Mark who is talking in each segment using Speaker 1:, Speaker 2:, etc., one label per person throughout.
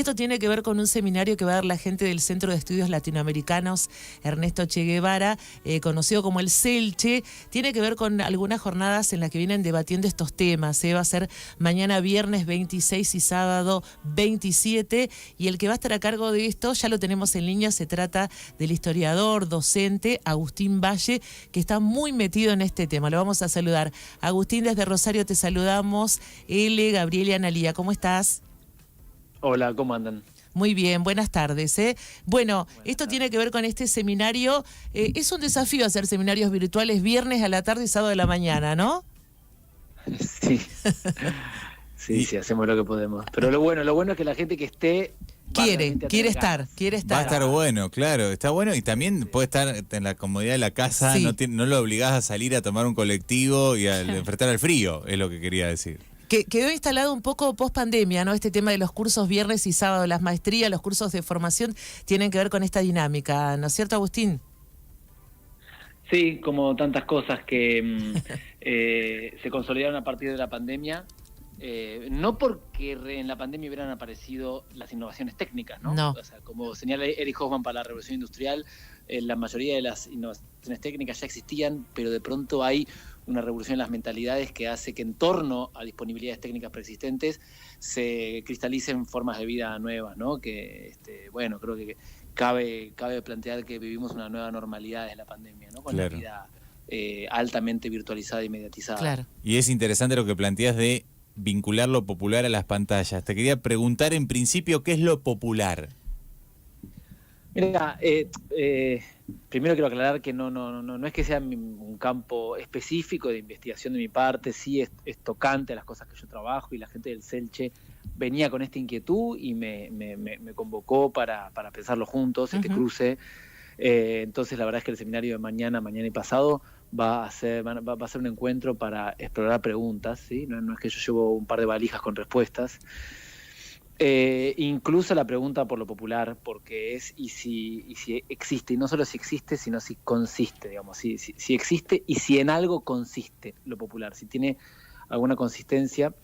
Speaker 1: Esto tiene que ver con un seminario que va a dar la gente del Centro de Estudios Latinoamericanos Ernesto Che Guevara, conocido como el CELCHE. Tiene que ver con algunas jornadas en las que vienen debatiendo estos temas. Va a ser mañana viernes 26 y sábado 27. Y el que va a estar a cargo de esto, ya lo tenemos en línea, se trata del historiador, docente Agustín Valle, que está muy metido en este tema. Lo vamos a saludar. Agustín, desde Rosario te saludamos. Gabriel y Analía, ¿cómo estás?
Speaker 2: Hola, ¿cómo andan?
Speaker 1: Muy bien, buenas tardes. Bueno,
Speaker 2: Buenas
Speaker 1: esto
Speaker 2: tardes.
Speaker 1: tiene que ver con este seminario. Es un desafío hacer seminarios virtuales viernes a la tarde y sábado a la mañana, ¿no?
Speaker 2: Sí, sí, hacemos lo que podemos. Pero lo bueno es que la gente que esté va realmente a
Speaker 1: Quiere
Speaker 2: tener
Speaker 1: estar,
Speaker 2: ganas.
Speaker 1: quiere
Speaker 3: Va a
Speaker 1: estar.
Speaker 3: estar bueno, claro, está bueno y también puede estar en la comodidad de la casa,
Speaker 1: Sí.
Speaker 3: no lo obligás a salir a tomar un colectivo y a enfrentar al frío, es lo que quería decir.
Speaker 1: Quedó instalado un poco post pandemia, ¿no? Este tema de los cursos viernes y sábado, las maestrías, los cursos de formación tienen que ver con esta dinámica, ¿no es cierto, Agustín?
Speaker 2: Sí, como tantas cosas que se consolidaron a partir de la pandemia, no porque en la pandemia hubieran aparecido las innovaciones técnicas, ¿no?
Speaker 1: No.
Speaker 2: O sea, como señala Eric Hobsbawm para la Revolución Industrial, la mayoría de las innovaciones técnicas ya existían, pero de pronto hay una revolución en las mentalidades que hace que en torno a disponibilidades técnicas preexistentes se cristalicen formas de vida nuevas, ¿no? Que, bueno, creo que cabe plantear que vivimos una nueva normalidad desde la pandemia, ¿no? Con
Speaker 3: Claro.
Speaker 2: la vida altamente virtualizada y mediatizada.
Speaker 1: Claro.
Speaker 3: Y es interesante lo que planteas de vincular lo popular a las pantallas. Te quería preguntar en principio, ¿qué es lo popular?
Speaker 2: Mira, primero quiero aclarar que no es que sea un campo específico de investigación de mi parte, sí es tocante a las cosas que yo trabajo y la gente del CELCHE venía con esta inquietud y me convocó para pensarlo juntos, este cruce. Entonces la verdad es que el seminario de mañana y pasado va a ser un encuentro para explorar preguntas, ¿sí? No es que yo llevo un par de valijas con respuestas. Incluso la pregunta por lo popular, porque es y si existe, y no solo si existe, sino si consiste, digamos, si existe y si en algo consiste lo popular, si tiene alguna consistencia.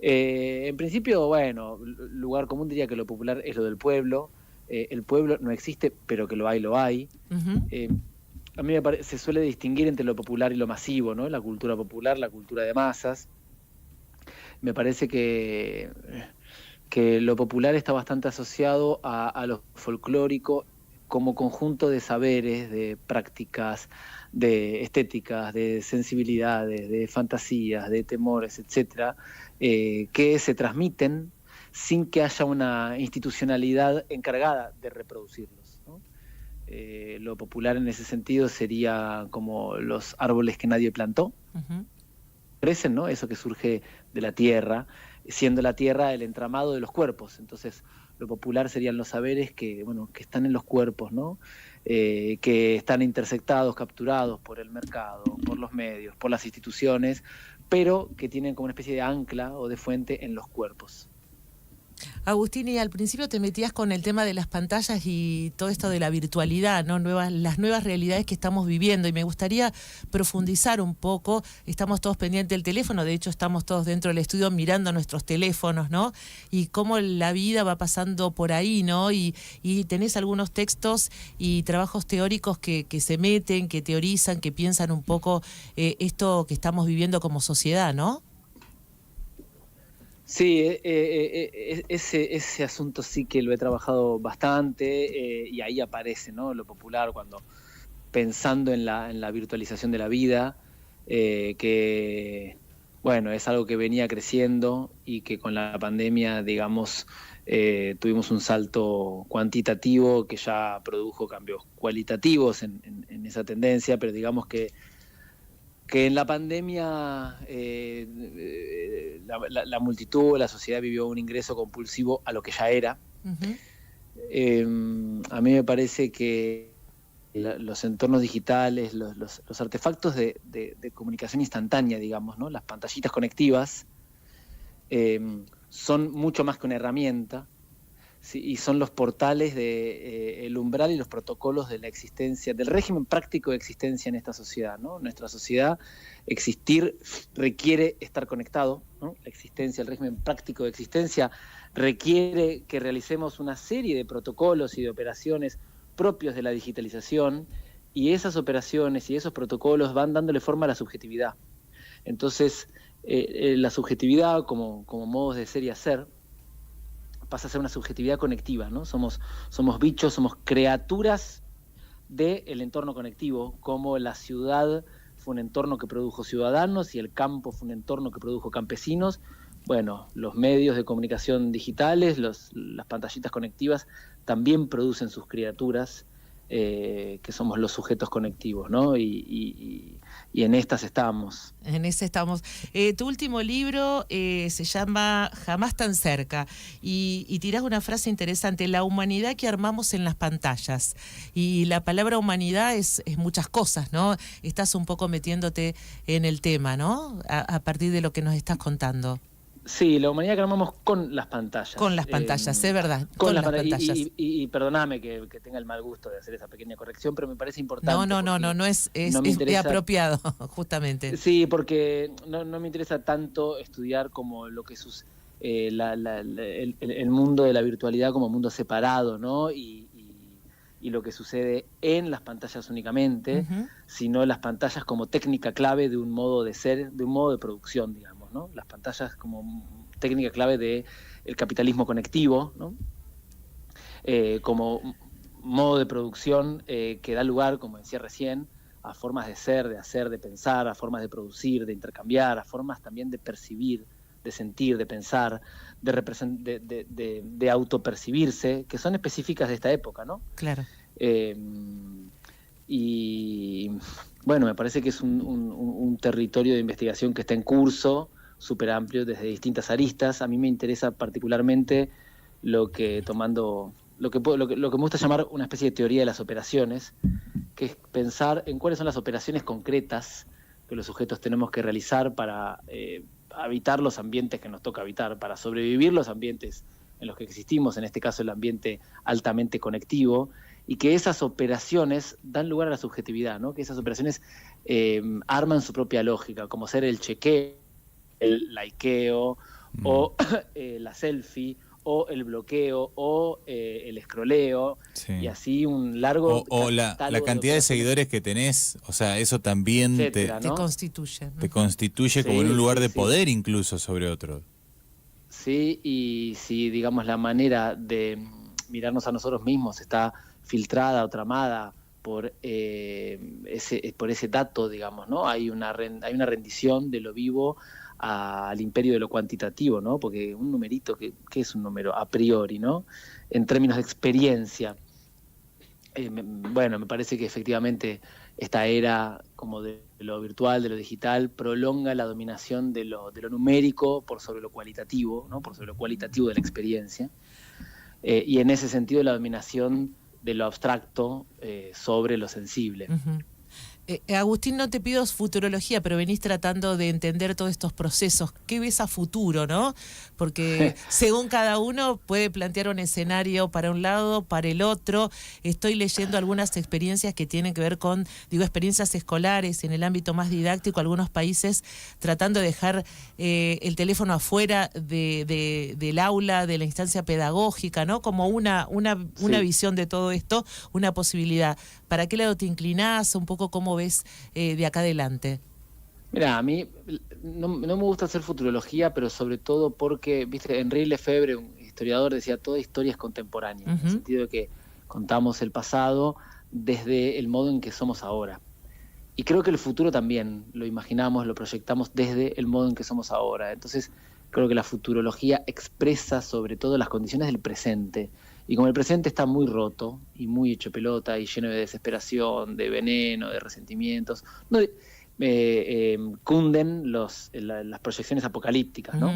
Speaker 2: En principio, bueno, lugar común diría que lo popular es lo del pueblo. El pueblo no existe, pero que lo hay, lo hay. A mí me parece, se suele distinguir entre lo popular y lo masivo, ¿no? La cultura popular, la cultura de masas. Me parece que lo popular está bastante asociado a lo folclórico como conjunto de saberes, de prácticas, de estéticas, de sensibilidades, de fantasías, de temores, etcétera, que se transmiten sin que haya una institucionalidad encargada de reproducirlos, ¿no? Lo popular en ese sentido sería como los árboles que nadie plantó, crecen, ¿no? Eso que surge de la tierra, siendo la tierra el entramado de los cuerpos. Entonces, lo popular serían los saberes que están en los cuerpos, ¿no? Que están intersectados, capturados por el mercado, por los medios, por las instituciones, pero que tienen como una especie de ancla o de fuente en los cuerpos.
Speaker 1: Agustín, y al principio te metías con el tema de las pantallas y todo esto de la virtualidad, ¿no? Las nuevas realidades que estamos viviendo, y me gustaría profundizar un poco. Estamos todos pendientes del teléfono, de hecho estamos todos dentro del estudio mirando nuestros teléfonos, ¿no? Y cómo la vida va pasando por ahí, ¿no? Y tenés algunos textos y trabajos teóricos que se meten, que teorizan, que piensan un poco esto que estamos viviendo como sociedad, ¿no?
Speaker 2: Sí, ese asunto sí que lo he trabajado bastante, y ahí aparece, ¿no? Lo popular, cuando pensando en la virtualización de la vida, que bueno, es algo que venía creciendo y que con la pandemia, digamos, tuvimos un salto cuantitativo que ya produjo cambios cualitativos en esa tendencia, pero digamos que en la pandemia la multitud, la sociedad vivió un ingreso compulsivo a lo que ya era. A mí me parece que los entornos digitales, los artefactos de comunicación instantánea, digamos, ¿no? Las pantallitas conectivas, son mucho más que una herramienta, y son los portales de el umbral y los protocolos de la existencia, del régimen práctico de existencia en esta sociedad, ¿no? Nuestra sociedad, existir requiere estar conectado, ¿no? La existencia, el régimen práctico de existencia requiere que realicemos una serie de protocolos y de operaciones propios de la digitalización, y esas operaciones y esos protocolos van dándole forma a la subjetividad. Entonces, la subjetividad como modos de ser y hacer pasa a ser una subjetividad conectiva, ¿no? Somos bichos, somos criaturas del entorno conectivo, como la ciudad fue un entorno que produjo ciudadanos y el campo fue un entorno que produjo campesinos. Bueno, los medios de comunicación digitales, las pantallitas conectivas también producen sus criaturas, que somos los sujetos conectivos, ¿no? Y en estas estamos.
Speaker 1: En ese estamos. Tu último libro se llama Jamás tan cerca, y tirás una frase interesante: la humanidad que armamos en las pantallas. Y la palabra humanidad es muchas cosas, ¿no? Estás un poco metiéndote en el tema, ¿no? A partir de lo que nos estás contando.
Speaker 2: Sí, la humanidad que armamos con las pantallas.
Speaker 1: Con las pantallas, es verdad. Con las pantallas.
Speaker 2: Y perdóname que tenga el mal gusto de hacer esa pequeña corrección, pero me parece importante.
Speaker 1: No es apropiado, justamente.
Speaker 2: Sí, porque no me interesa tanto estudiar como lo que el mundo de la virtualidad como mundo separado, ¿no? Y lo que sucede en las pantallas únicamente, sino las pantallas como técnica clave de un modo de ser, de un modo de producción, digamos, ¿no? Las pantallas como técnica clave del capitalismo conectivo, ¿no? Como modo de producción que da lugar, como decía recién, a formas de ser, de hacer, de pensar, a formas de producir, de intercambiar, a formas también de percibir, de sentir, de pensar, de autopercibirse, que son específicas de esta época, ¿no?
Speaker 1: Claro.
Speaker 2: Y bueno, me parece que es un territorio de investigación que está en curso, súper amplio, desde distintas aristas. A mí me interesa particularmente lo que me gusta llamar una especie de teoría de las operaciones, que es pensar en cuáles son las operaciones concretas que los sujetos tenemos que realizar para habitar los ambientes que nos toca habitar, para sobrevivir los ambientes en los que existimos, en este caso el ambiente altamente conectivo, y que esas operaciones dan lugar a la subjetividad, ¿no? Que esas operaciones arman su propia lógica, como ser el chequeo, el likeo, o la selfie, o el bloqueo, o el scrolleo, sí. Y así un largo...
Speaker 3: O la cantidad de seguidores que tenés, o sea, eso también
Speaker 1: etcétera, te constituye. ¿No?
Speaker 3: Te constituye como en un lugar de poder incluso sobre otro.
Speaker 2: Sí, y si, digamos, la manera de mirarnos a nosotros mismos está filtrada o tramada por ese dato, digamos, ¿no? Hay una rendición de lo vivo al imperio de lo cuantitativo, ¿no? Porque un numerito, ¿qué es un número a priori, ¿no? En términos de experiencia. Bueno, me parece que efectivamente esta era como de lo virtual, de lo digital, prolonga la dominación de lo numérico por sobre lo cualitativo, ¿no? Por sobre lo cualitativo de la experiencia. Y en ese sentido la dominación de lo abstracto sobre lo sensible.
Speaker 1: Uh-huh. Agustín, no te pido futurología, pero venís tratando de entender todos estos procesos. ¿Qué ves a futuro, no? Porque según cada uno puede plantear un escenario para un lado, para el otro. Estoy leyendo algunas experiencias que tienen que ver con, experiencias escolares en el ámbito más didáctico, algunos países tratando de dejar el teléfono afuera del aula, de la instancia pedagógica, ¿no? Como una visión de todo esto, una posibilidad. ¿Para qué lado te inclinás? Un poco cómo ves de acá adelante.
Speaker 2: Mira, a mí no me gusta hacer futurología, pero sobre todo porque, viste, Henri Lefebvre, un historiador, decía toda historia es contemporánea, en el sentido de que contamos el pasado desde el modo en que somos ahora. Y creo que el futuro también lo imaginamos, lo proyectamos desde el modo en que somos ahora. Entonces creo que la futurología expresa sobre todo las condiciones del presente. Y como el presente está muy roto y muy hecho pelota y lleno de desesperación, de veneno, de resentimientos, cunden las proyecciones apocalípticas, ¿no?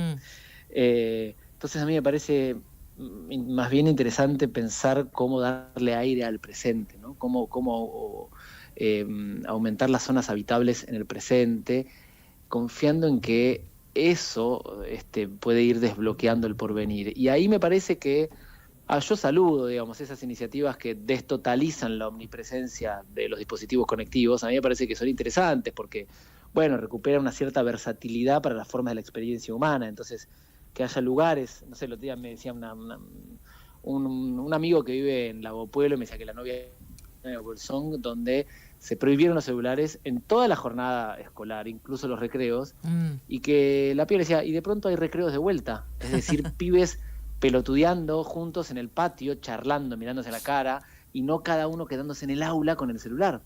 Speaker 2: Entonces a mí me parece más bien interesante pensar cómo darle aire al presente, ¿no? Cómo aumentar las zonas habitables en el presente, confiando en que eso puede ir desbloqueando el porvenir. Y ahí me parece que Yo saludo, digamos, esas iniciativas que destotalizan la omnipresencia de los dispositivos conectivos. A mí me parece que son interesantes porque, bueno, recuperan una cierta versatilidad para las formas de la experiencia humana. Entonces, que haya lugares, no sé, el otro día me decía un amigo que vive en Lago Pueblo, me decía que la novia de Bolsón, donde se prohibieron los celulares en toda la jornada escolar, incluso los recreos, y que la piba le decía, y de pronto hay recreos de vuelta, es decir, pibes pelotudeando juntos en el patio, charlando, mirándose a la cara, y no cada uno quedándose en el aula con el celular.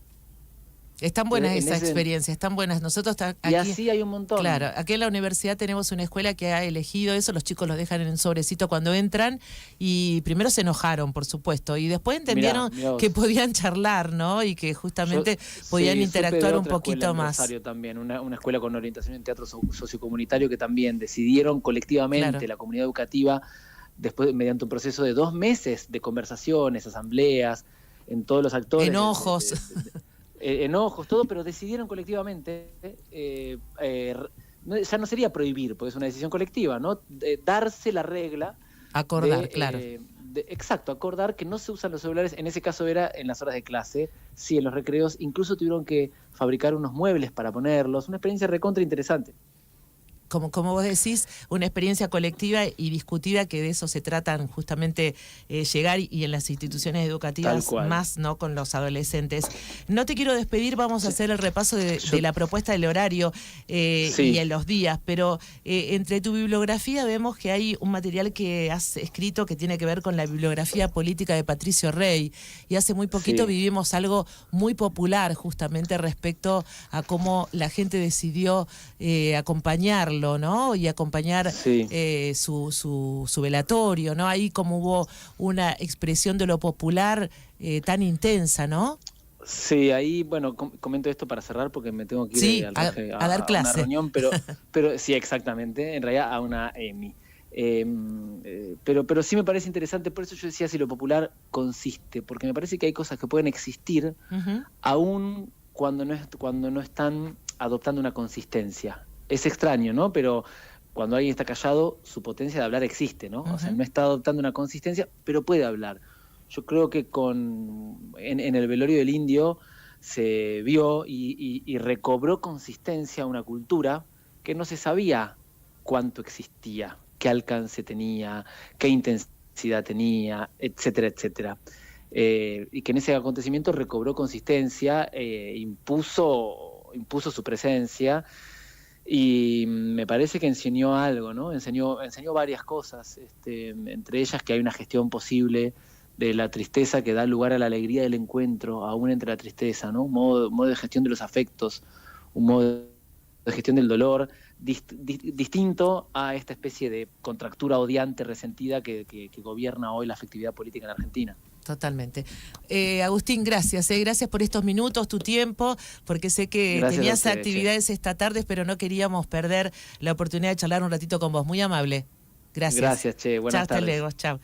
Speaker 1: Están buenas esas experiencias, están buenas. Nosotros aquí,
Speaker 2: y así hay un montón.
Speaker 1: Claro, aquí en la universidad tenemos una escuela que ha elegido eso, los chicos los dejan en un sobrecito cuando entran y primero se enojaron, por supuesto, y después entendieron
Speaker 2: mirá
Speaker 1: que podían charlar, ¿no? Y que justamente podían interactuar un poquito más.
Speaker 2: También, una escuela con orientación en teatro sociocomunitario que también decidieron colectivamente, la comunidad educativa, después mediante un proceso de 2 meses de conversaciones, asambleas, en todos los actores.
Speaker 1: Enojos.
Speaker 2: Enojos, todo, pero decidieron colectivamente, ya no sería prohibir, porque es una decisión colectiva, ¿no? Darse la regla.
Speaker 1: Acordar, claro.
Speaker 2: Exacto, acordar que no se usan los celulares, en ese caso era en las horas de clase, sí, en los recreos, incluso tuvieron que fabricar unos muebles para ponerlos, una experiencia recontra interesante.
Speaker 1: Como vos decís, una experiencia colectiva y discutida, que de eso se tratan justamente llegar, y en las instituciones educativas más, ¿no? Con los adolescentes. No te quiero despedir, vamos a hacer el repaso de la propuesta del horario y en los días, pero entre tu bibliografía vemos que hay un material que has escrito que tiene que ver con la bibliografía política de Patricio Rey, y hace muy poquito vivimos algo muy popular justamente respecto a cómo la gente decidió acompañarlo, ¿no? Y acompañar su velatorio, ¿no? Ahí como hubo una expresión de lo popular tan intensa, ¿no?
Speaker 2: Sí, ahí, bueno, comento esto para cerrar porque me tengo que ir
Speaker 1: a dar clase.
Speaker 2: A una reunión, pero sí, exactamente, en realidad a una EMI. Pero sí me parece interesante, por eso yo decía si lo popular consiste, porque me parece que hay cosas que pueden existir aún cuando no están adoptando una consistencia. Es extraño, ¿no? Pero cuando alguien está callado, su potencia de hablar existe, ¿no? O sea, no está adoptando una consistencia, pero puede hablar. Yo creo que en el velorio del Indio se vio y recobró consistencia una cultura que no se sabía cuánto existía, qué alcance tenía, qué intensidad tenía, etcétera, etcétera. Y que en ese acontecimiento recobró consistencia, impuso su presencia. Y me parece que enseñó algo, ¿no? Enseñó varias cosas, entre ellas que hay una gestión posible de la tristeza que da lugar a la alegría del encuentro, aún entre la tristeza, ¿no? Un modo de gestión de los afectos, un modo de gestión del dolor, distinto a esta especie de contractura odiante, resentida que gobierna hoy la afectividad política en Argentina.
Speaker 1: Totalmente. Agustín, gracias. Gracias por estos minutos, tu tiempo, porque sé que tenías actividades esta tarde, pero no queríamos perder la oportunidad de charlar un ratito con vos. Muy amable. Gracias.
Speaker 2: Gracias, Che. Buenas tardes.
Speaker 1: Hasta luego. Chao.